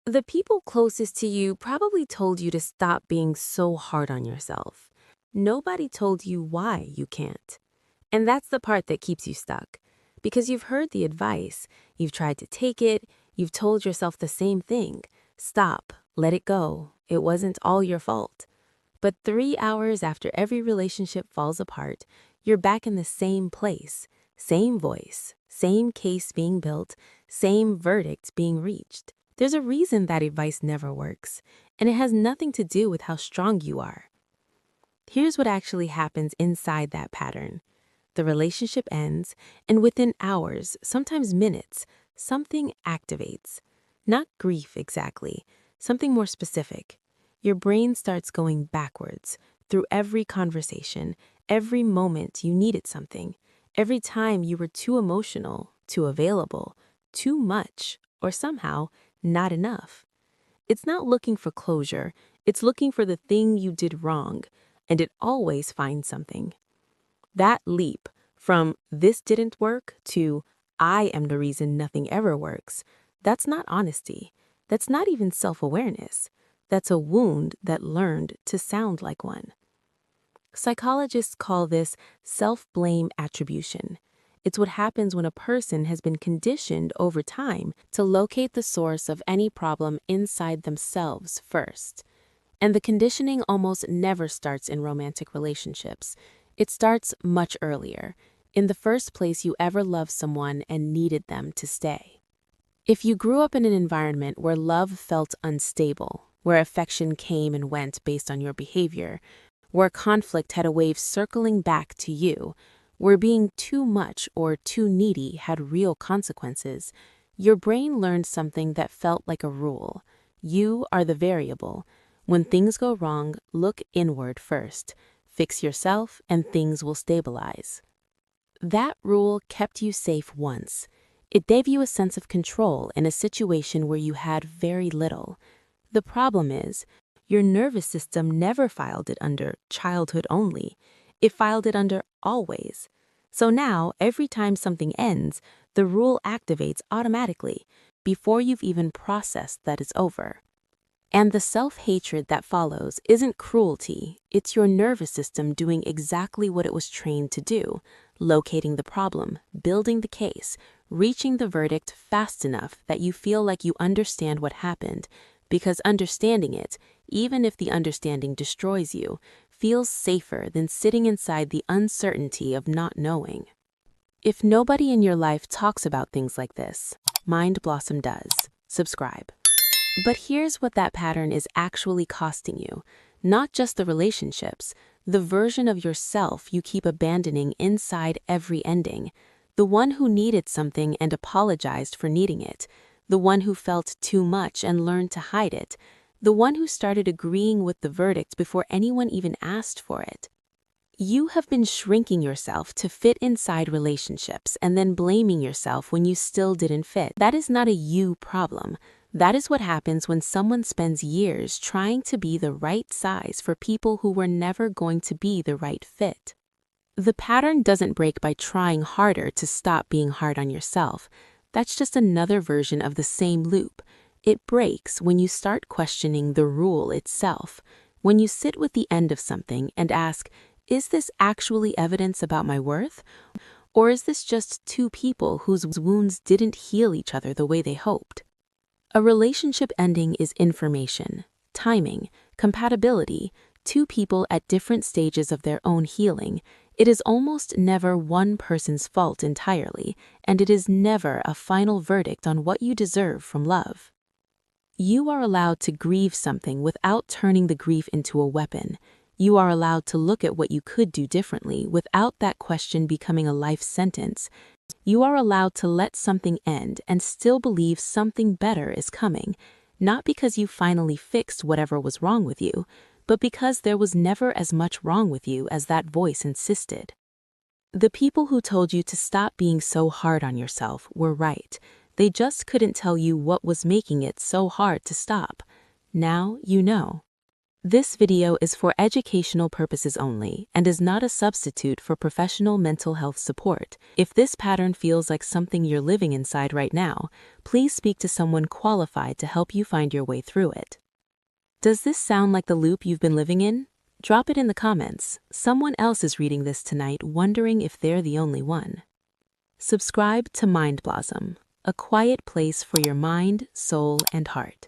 The people closest to you probably told you to stop being so hard on yourself. Nobody told you why you can't. And that's the part that keeps you stuck. Because you've heard the advice, you've tried to take it, you've told yourself the same thing. Stop, let it go. It wasn't all your fault. But 3 hours after every relationship falls apart, you're back in the same place, same voice, same case being built, same verdict being reached. There's a reason that advice never works, and it has nothing to do with how strong you are. Here's what actually happens inside that pattern. The relationship ends, and within hours, sometimes minutes, something activates. Not grief exactly, something more specific. Your brain starts going backwards through every conversation, every moment you needed something, every time you were too emotional, too available, too much, or somehow not enough. It's not looking for closure, it's looking for the thing you did wrong, and it always finds something. That leap from "this didn't work" to "I am the reason nothing ever works," that's not honesty. That's not even self-awareness. That's a wound that learned to sound like one. Psychologists call this self-blame attribution. It's what happens when a person has been conditioned over time to locate the source of any problem inside themselves first. And the conditioning almost never starts in romantic relationships. It starts much earlier, in the first place you ever loved someone and needed them to stay. If you grew up in an environment where love felt unstable, where affection came and went based on your behavior, where conflict had a way of circling back to you, where being too much or too needy had real consequences, your brain learned something that felt like a rule. You are the variable. When things go wrong, look inward first. Fix yourself and things will stabilize. That rule kept you safe once. It gave you a sense of control in a situation where you had very little. The problem is, your nervous system never filed it under childhood only. It filed it under always. So now, every time something ends, the rule activates automatically before you've even processed that it's over. And the self-hatred that follows isn't cruelty, it's your nervous system doing exactly what it was trained to do, locating the problem, building the case, reaching the verdict fast enough that you feel like you understand what happened, because understanding it, even if the understanding destroys you, feels safer than sitting inside the uncertainty of not knowing. If nobody in your life talks about things like this, Mind Blossom does. Subscribe. But here's what that pattern is actually costing you. Not just the relationships, the version of yourself you keep abandoning inside every ending. The one who needed something and apologized for needing it. The one who felt too much and learned to hide it. The one who started agreeing with the verdict before anyone even asked for it. You have been shrinking yourself to fit inside relationships and then blaming yourself when you still didn't fit. That is not a you problem. That is what happens when someone spends years trying to be the right size for people who were never going to be the right fit. The pattern doesn't break by trying harder to stop being hard on yourself. That's just another version of the same loop. It breaks when you start questioning the rule itself. When you sit with the end of something and ask, is this actually evidence about my worth? Or is this just two people whose wounds didn't heal each other the way they hoped? A relationship ending is information, timing, compatibility, two people at different stages of their own healing. It is almost never one person's fault entirely, and it is never a final verdict on what you deserve from love. You are allowed to grieve something without turning the grief into a weapon. You are allowed to look at what you could do differently without that question becoming a life sentence. You are allowed to let something end and still believe something better is coming, not because you finally fixed whatever was wrong with you, but because there was never as much wrong with you as that voice insisted. The people who told you to stop being so hard on yourself were right. They just couldn't tell you what was making it so hard to stop. Now you know. This video is for educational purposes only and is not a substitute for professional mental health support. If this pattern feels like something you're living inside right now, please speak to someone qualified to help you find your way through it. Does this sound like the loop you've been living in? Drop it in the comments. Someone else is reading this tonight wondering if they're the only one. Subscribe to Mind Blossom, a quiet place for your mind, soul, and heart.